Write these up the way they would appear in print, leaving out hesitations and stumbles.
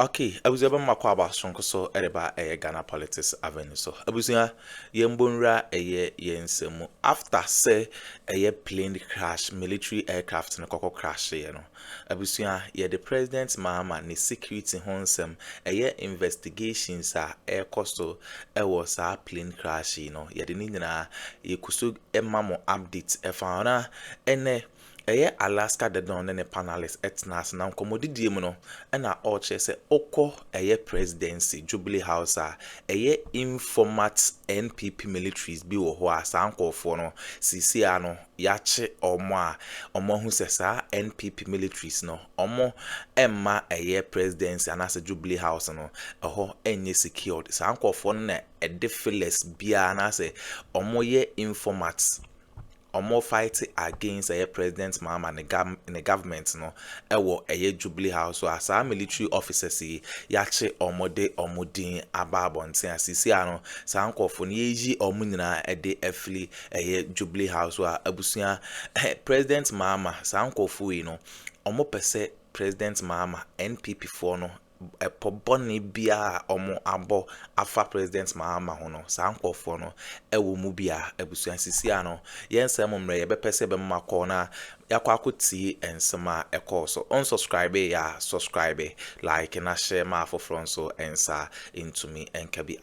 Okay, abusia ba makwa abasonko so ereba Ghana politics avenue so. Abusia yembonra yensemu after say plane crash military aircraft no koko crash no. Abusia the president Mahama ni security honsem investigations so was a plane crash no. Ye de ni nyina ye kuso emamo updates efa ene Alaska the don ne panelists etnas na nkomodidie mu no na oche se okọ presidency Jublie house informat NPP militaries bi wo ho a sankofo no sisi ano yache omo hu se sa NPP militaries no omo emma presidency anase Jublie house no ho enye secured sankofo no na edefilers bia na se omo informats omo fight against President Mahama in the government no ewo Jublie house so as military officers yache omodin ababonten asisi ano sankofo no yeji omo nyina efli Jublie house so abusia President Mahama sankofo yi no omo pese President Mahama NPP for no poboni bia omo abo afa President Mahama ho no sankofo no ewo mu bia abusuan sisi ano yensem mre ye bepese be makọ na yakwa akoti ensema so unsubscribe ya subscribe like na share ma for so ensa into me enkabi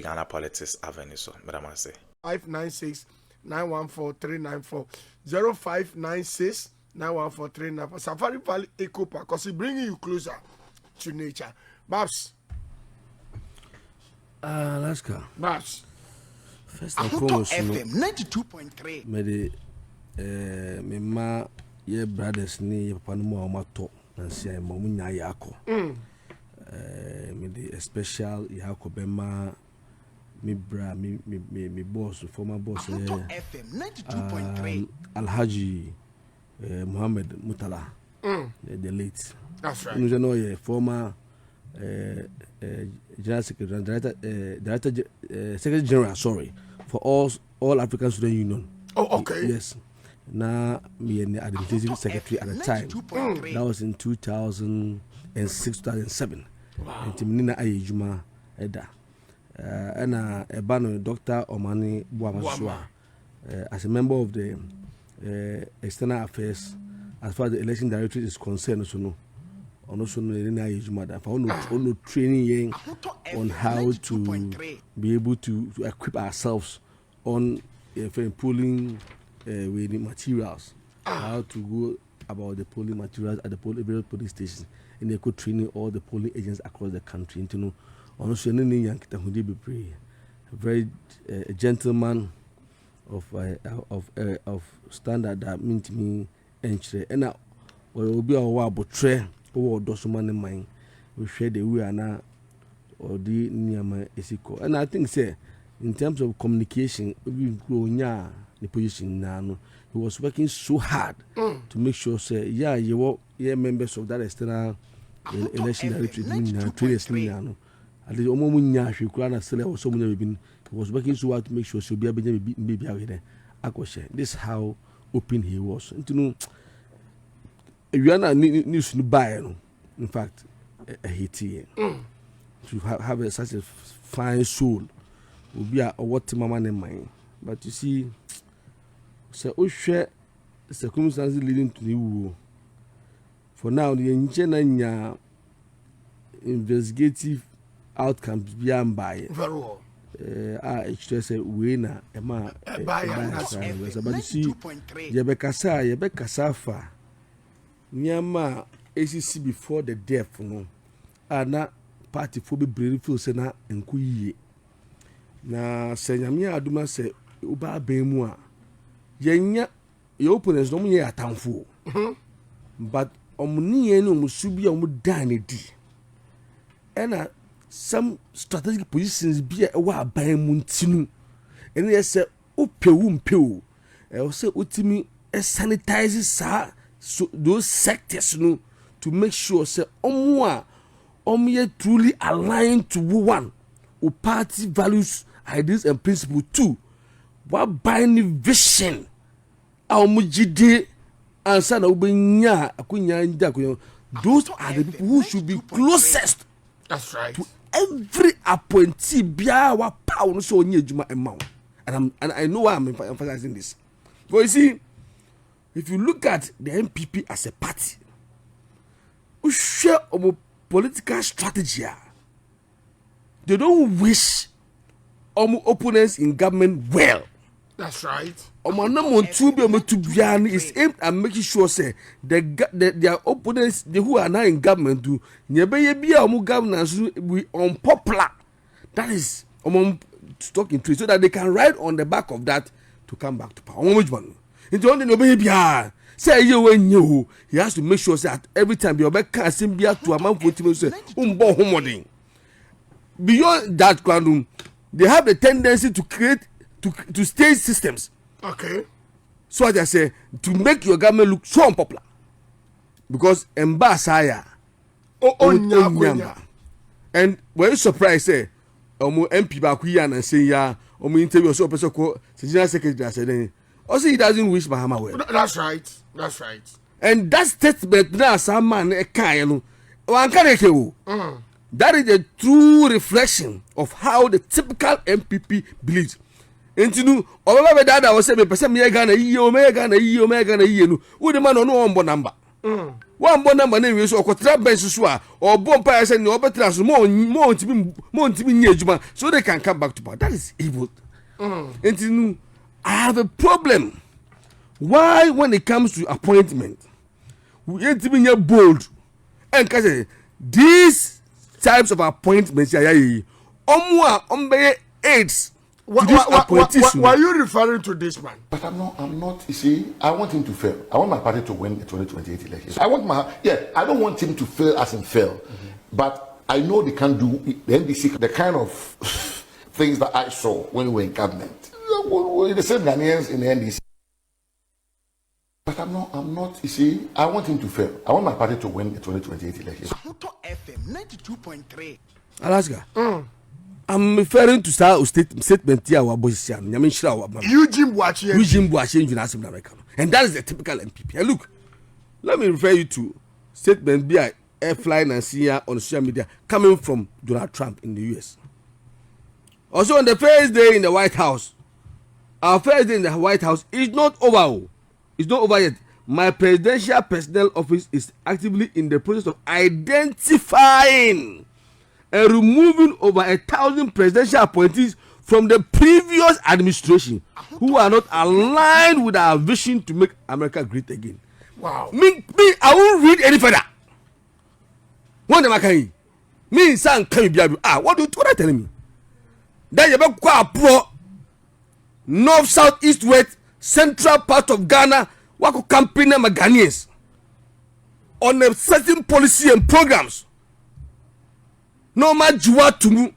Ghana politics avenue so madam say 596 914 0596 914 Safari Valley Eco Park because it bringing you closer to nature. Babs. Let's go. Babs. First and foremost, FM 92.3. Me ma ye brothers ni ye papa no mo amato na sia mo munya yako. Me the special yako bema me bra me boss former boss FM 92.3. Alhaji Muhammad Mutala. The late. That's right. You know, former General Secretary, Secretary General, sorry, for all African Student Union. Oh, okay. Yes. Now, me and the administrative secretary at the time. That was in 2006, 2007. Wow. And Timnina Ayejuma Eda. And Ebano Dr. Omani Buamasua. As a member of the External Affairs, as far as the election directorate is concerned, also no. Also no training on how to be able to equip ourselves on polling with the materials, how to go about the polling materials at the various polling stations, and they could train all the polling agents across the country. You know, also a very gentleman of standard that mean to me and now will be our portray. Mine, we share the way now or the Niama Esiko. And I think, say, in terms of communication, we grow the position now. He was working so hard to make sure, say, you were members of that external election directorate, previously. At the moment, she could sell so many women. He was working so hard to make sure she'll be able to be out there. This is how open he was. And to know. You are not news to buy, in fact, a hit here. To have such a fine soul will be a what mama in mind. But you see, so share circumstances leading to the war. For now, the engineer investigative outcomes beyond by. Very well. It's just a winner, a man, but you see, Yebeka Safa. Nyama ACC before the death no ana party for be brave feel say na enku yiye na se nyame aduma se uba bemu a yenya your opponents no ye atamfo but omni ye no musubi a omdan di ena some strategic positions bi e wa aban mu ntinu ene ye se opewu mpewu e se otimi sanitize sa so those sectors no to make sure say ye truly aligned to one or party values, ideas and principles too. What binding vision our mujide and son of Benya akunya those are the people who should be closest. That's right. To every appointee, biawa power so near Juma amount. And I know why I'm emphasizing this. But you see, if you look at the NPP as a party, we share our political strategy. They don't wish our opponents in government well. That's right. Is aimed at making sure say their opponents, they who are now in government, do governance we unpopular. That is stock in trade, so that they can ride on the back of that to come back to power. Into only no say you he has to make sure that every time you back can to a man for say beyond that ground, they have the tendency to create to stage systems. Okay. So as I say, to make your government look so unpopular. Because Mbasaya and when you surprised say MP Bakuyan and say interview so person called General Secretary said also he doesn't wish Mahama well. That's right. That's right. And that statement now some man that is a true reflection of how the typical MPP believes. Into all of that I was saying, person me Ghana no. Who the man on one bon number. One bon number name is or trap bench or bomb players and no better more to be so they can come back to power. That is evil. Into I have a problem. Why when it comes to appointment, we ain't even bold and cause these types of appointments aids. Why are you referring to this man? But I'm not, you see, I want him to fail. I want my party to win the 2028 elections. I don't want him to fail as in fail. But I know they can do, the NDC, the kind of things that I saw when we were in government. We're the same Ghanaians in the NDC. But I'm not, you see, I want him to fail. I want my party to win the 2028 elections. FM 92.3. Alaska. I'm referring to statement here our boys here. Eugene Buachi America. And that is the typical MPP. And look, let me refer you to statement by Airfly and Sia on social media coming from Donald Trump in the US. Also on the first day in the White House, our first day in the White House is not over. It's not over yet. My presidential personnel office is actively in the process of identifying and removing over 1,000 presidential appointees from the previous administration who are not aligned with our vision to make America great again. Wow. Me, I won't read any further. What am I saying? Me, son, can you be able? What are you telling me? That you have pro north, south, east, west, central part of Ghana, what could campaign them Ghanaians on a certain policy and programs. No matter what to mu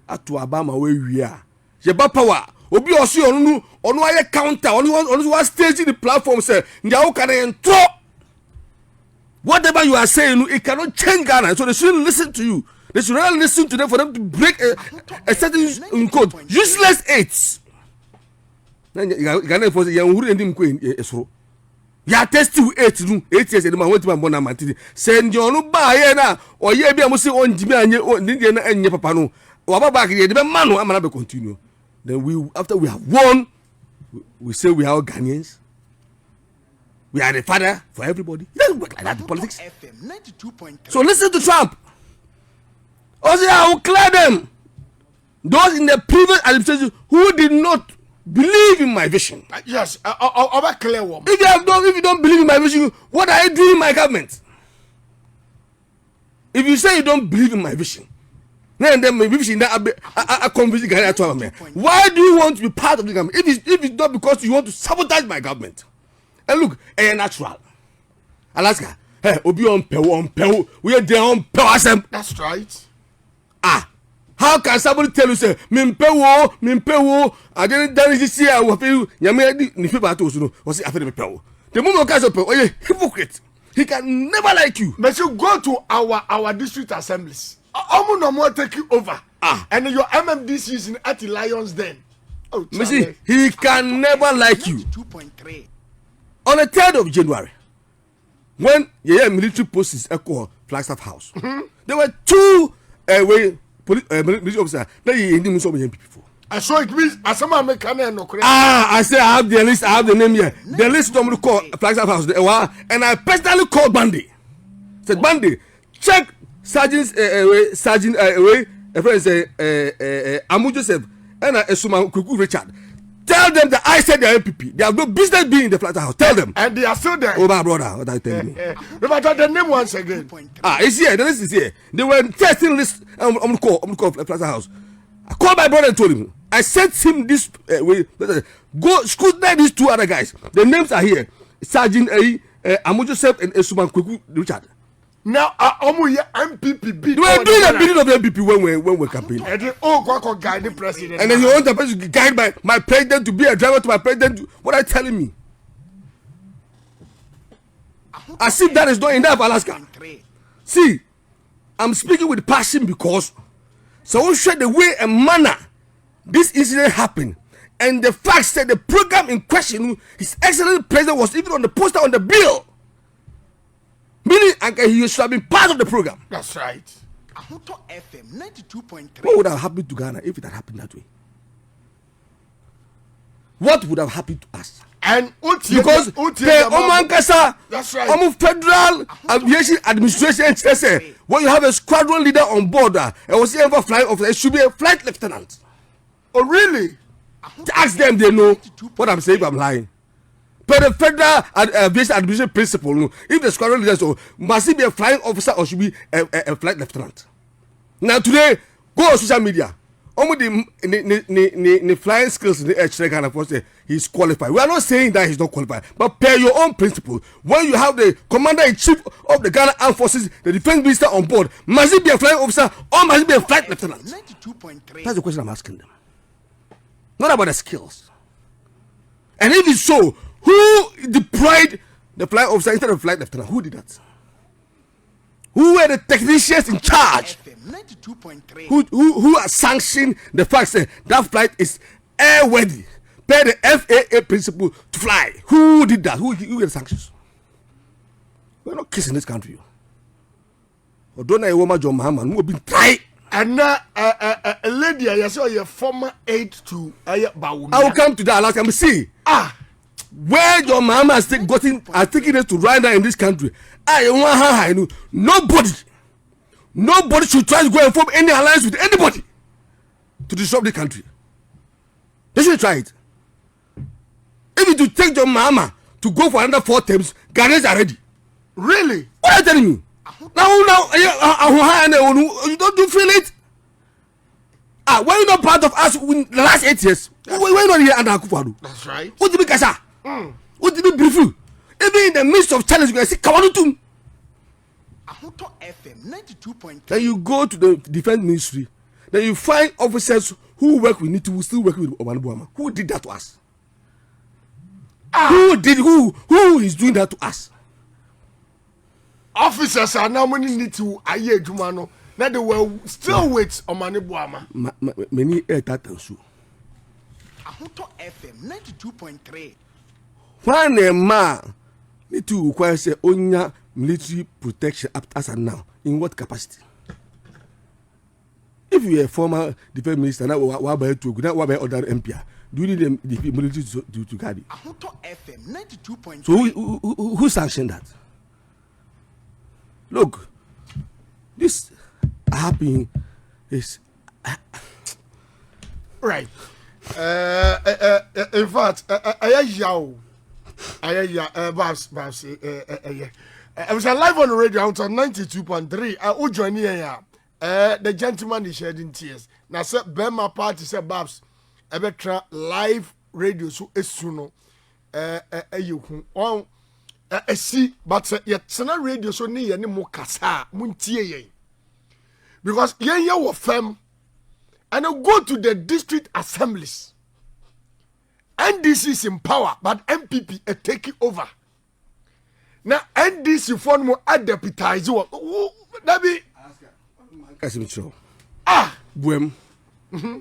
atu abama we are. Je ba power obi osi onu aye counter onu one stage the platform say ndia wo can intro whatever you are saying it cannot change Ghana, so they shouldn't listen to you. They should rather listen to them for them to break a certain code. Useless aids. Ghana for yan huru ndim ko esoro ya test you 8 years e ma went to my mantidi send you no ba ye na oye bia mo se on jimi anye ndie na enye papa no wa ba back ye de be man no amana be continue. Then we after we have won we say we are Ghanaians, we are the father for everybody. It doesn't work like that in politics. So listen to Trump. Also I will clear them, those in the previous administration who did not believe in my vision. Yes, I'll clear one. If you don't believe in my vision, what are you doing in my government? If you say you don't believe in my vision, then my vision I convince Ghana to me. Why do you want to be part of the government? If it's not because you want to sabotage my government. And look, natural. Alaska, hey, obi on pew. We are there on pew. That's right. How can somebody tell you say mimpewo I didn't dance this year with you nyame ni fe ba to so no o say afa de pewo. The moment catch up oye hypocrite. He can never like you. But you go to our district assemblies. Omo no more take you over. And your MMDCs in at Lions Den. Oh, see, he can never like you. 2.3. On the 3rd of January, when military posts echo Flagstaff House, there were 2 military officers that you didn't so many people. I saw it means as some American no. I say I have the list, I have the name here. The list of them call Flagstaff House, and I personally called Bandy. Said Bandy, check Sergeant Amu Joseph and Esuma Kuku Richard. Tell them that I said they're NPP. They have no business being in the Flagstaff House. Tell them. And they are still there. Oh, my brother, what are you telling me? Remember the name once again. It's here. The list is here. They were testing list. I'm going to call Flagstaff House. I called my brother and told him. I sent him this way. Go scrutinize these 2 other guys. The names are here. Sergeant Amu Joseph and Esuma Kuku Richard. Now, MPP we were doing a bidding of the MPP when we campaigning. And then, God guide the president. And then you want the person to guide my president to be a driver to my president. What are you telling me? As if that is not enough, Alaska. See, I'm speaking with passion because someone shared the way and manner this incident happened. And the fact that the program in question, His Excellency President was even on the poster on the bill. Meaning, he should have been part of the program. That's right. Akuffo FM 92.3. What would have happened to Ghana if it had happened that way? What would have happened to us? And because the Omankasa, that's right. Federal Aviation Administration say when you have a squadron leader on board, and was ever flying officer, it should be a flight lieutenant. Oh, really? Ask them, they know what I'm saying if I'm lying. But the Federal Aviation Administration principle, if the squadron leader, so must it be a flying officer or should be a flight lieutenant? Now today, go on social media. Only the flying skills in the air kind of force, he's qualified. We are not saying that he's not qualified, but per your own principle, when you have the commander-in-chief of the Ghana Armed Forces, the defense minister on board, must it be a flying officer or must it be a flight lieutenant? 92.3. That's the question I'm asking them. Not about the skills. And if it's so, who deployed the flight officer instead of flight lieutenant? Who did that? Who were the technicians in charge? FM 92.3. Who are sanctioning the fact that flight is airworthy per the FAA principle to fly? Who did that? Who were the sanctions? We're not kissing this country. Or don't I want John Mahama who have been tried? And a lady, I saw your former aide to Bawumia. I will come to that last time. See, where your mama has taken us to right now in this country. Nobody should try to go and form any alliance with anybody to disrupt the country. They should try it. If you take your mama to go for another 4 terms, Ghanaians are ready. Really? What are you telling me? Now, you don't feel it? Why are you not part of us in the last 8 years? Why are you not here under Akuffo? That's right. What did we kasa? What did we brief you? Even in the midst of challenge, you can see Kawanutum. Akuffo FM 92.3. Then you go to the defense ministry. Then you find officers who work with Nitu, who still work with Omanubuama. Who did that to us? Who is doing that to us? Officers are now need to aye Jumano. Now they were still with Omanubuama. Many air tatansu. Akuffo FM 92.3. When a man need to require say onya military protection up as and now, in what capacity? If you are a former defense minister, now what about other MP? Do you need the military to guard it? Akuffo FM 92.3. So who sanctioned that? Look, this happening is right. In fact, Babs, I was live on the radio on 92.3. I join here. The gentleman is shedding tears. Now, sir, Bema party said Babs, I better live radio so as soon you see, but yet, Sana radio so near any more kasa, muntie because ye were firm and I go to the district assemblies. NDC is in power, but NPP are taking over. Now, NDC phone more deputize you. That be. Buem.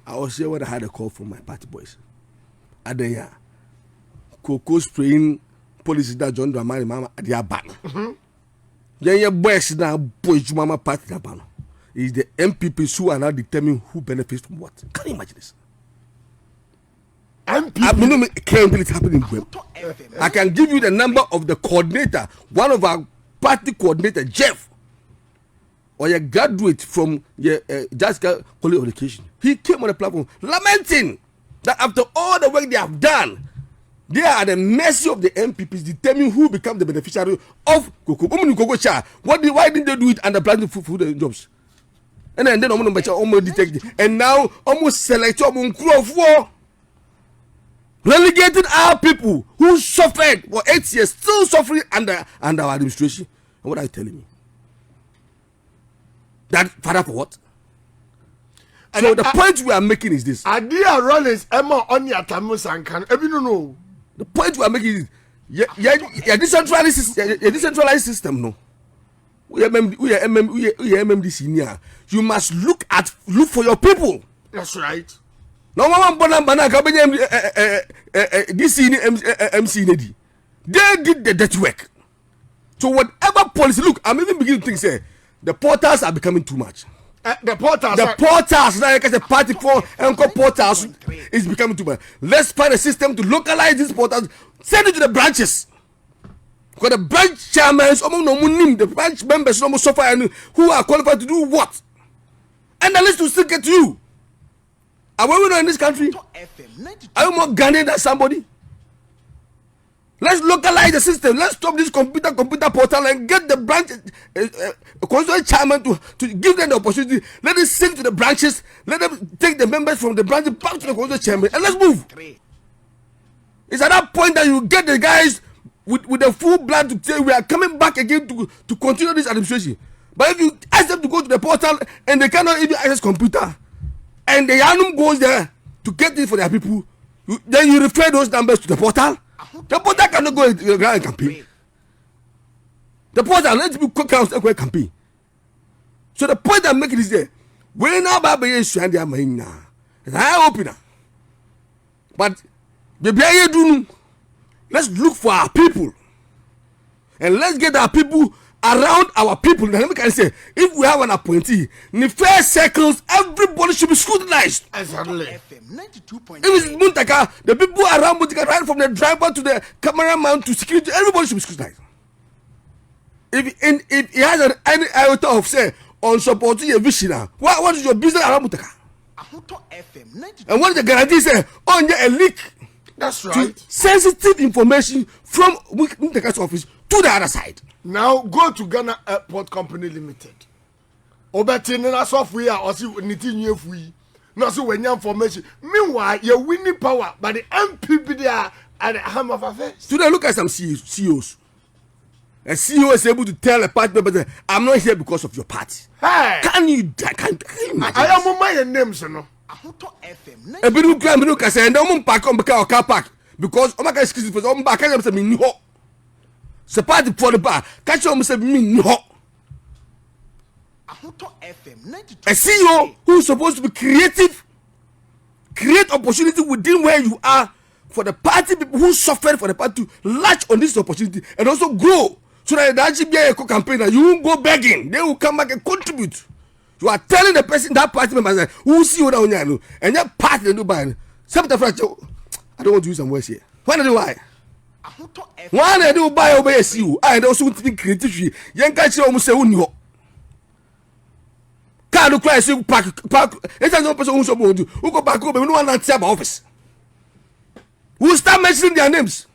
I was here when I had a call from my party boys. Addo, cocoa spraying policies that John Dramani Mama at their back. Your boys now boys mama party that is the MPPs who are now determining who benefits from what. Can you imagine this? MPP Can't believe it's happening. I can give you the number of the coordinator, one of our party coordinator, Jeff, or a graduate from just College of Education. He came on the platform lamenting that after all the work they have done, they are at the mercy of the MPPs determining who becomes the beneficiary of Cocoa. Why didn't they do it under planning food jobs? And then almost detected, and now almost select for relegating our people who suffered for 8 years, still suffering under our administration. And what are you telling me? That father for what? So the point we are making is this. Idea Rollins Emma on your Tamusan can no. The point we are making is decentralized system. No, we are MMD senior. You must look for your people. That's right. No one this MC Nedi. They did the dirty work. So whatever policy, look, I'm even beginning to think say the portals are becoming too much. The portals, like I said, party for and portals is becoming too much. Let's find a system to localize these portals, send it to the branches. Because the branch chairmen, the branch members almost suffer and who are qualified to do what? And the list will still get to you. Are we not in this country? Are you more Ghanaian than somebody? Let's localize the system. Let's stop this computer portal and get the branch constituent chairman to give them the opportunity. Let it send to the branches. Let them take the members from the branches back to the constituent chairman and let's move. It's at that point that you get the guys with the full blood to say we are coming back again to continue this administration. But if you ask them to go to the portal and they cannot even access computer, and the Yanum goes there to get it for their people, then you refer those numbers to the portal. The portal cannot go to the ground campaign. The portal, let me cook out a campaign. So the point I'm making is there. We're now Baba is and their mind now. I open up. But the BIA do, let's look for our people. And let's get our people around our people. Now, let me say, if we have an appointee, in the first circles, everybody should be scrutinized. Exactly. If it's Muntaka, the people around Muntaka, right from the driver to the cameraman to security, everybody should be scrutinized. If he has any iota of say on supporting a vision, what is your business around Muntaka? And what is the guarantee say on a leak? That's right. Sensitive information from Muntaka's office to the other side. Now go to Ghana Airport Company Limited. Obeti na software or see anything new free. No so when information. Meanwhile, you're winning power by the MPP there at the ham of affairs. Today, look at some CEOs. A CEO is able to tell a party member, I'm not here because of your party. Hey, Can you imagine? I am on my names, no. A bit of crime, look, I say, and I'm back on the car park because I'm excuse for some back. I'm saying, no. So party for the bar. Catch on, say, me, no. A CEO who is supposed to be creative, create opportunity within where you are for the party people who suffered for the party to latch on this opportunity and also grow. So that actually be a campaign that you won't go begging. They will come back and contribute. You are telling the person that party member who see you down here and that party they do buy. Sometimes I don't want to use some words here. Why do I? Why they do buy obey you? I also want to be creative. Young guys almost say unyo. Can't cry say park. It's no person who so do. Who go back home? We don't want to about office. We'll start mentioning their names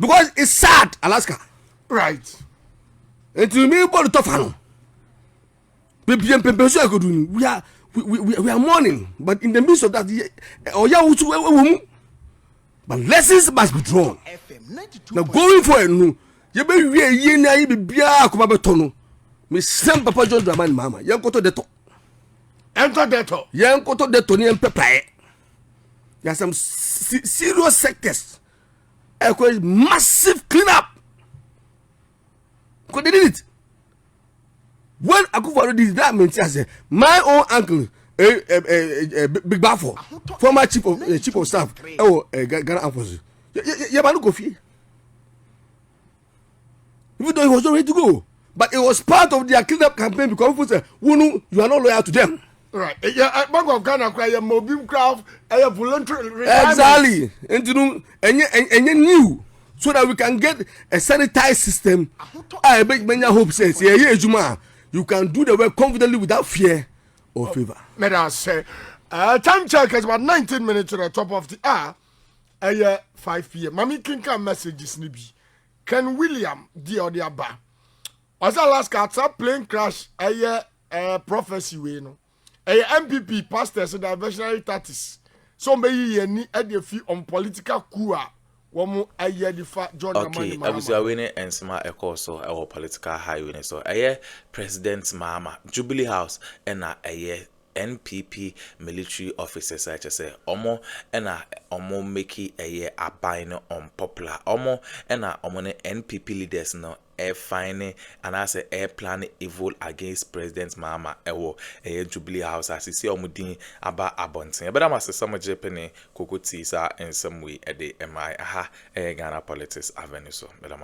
because it's sad, Alaska. Right. And to me, about the tough hand. We are mourning, but in the midst of that, but lessons must be drawn. Now going forward, you be come betono. Me sem Papa John Dramani Mahama. Young koto deto. Enter deto. Young koto deto ni empepae. There are some serious sectors. Massive cleanup. Because they did it. When Akuffo did that, means I say my own uncle, Big Bafo, former chief of staff, Ghana Forces. Yabanu Kofi. even though he was not ready to go. But it was part of their cleanup campaign because people said, "Wunu, you are not loyal to them." Right. Yeah, Bank of Ghana cry a mobile craft, a voluntary retirement. Exactly. And you know, and you knew so that we can get a sanitized system. I beg many hope says, yeah, Juma, you can do the work confidently without fear or favor. May I say, time check is about 19 minutes to the top of the hour. 5 p.m. Mami Kinka messages nibi. Ken William di odiaba. Asa last card plane crash prophecy we no. NPP pastors and diversionary tactics. So may ye ni fi on political coup. Womu the fa John okay, I was winning and some so our political highway. So President Mahama, Jublie House, and NPP military officers such as omo make a buying unpopular omo NPP leaders no fine and as a plan evil against President Mahama Jublie House as you see omudin about abontin but I'm as some jepene kokoti sa in some way at the MI Ghana politics avenue so but I'm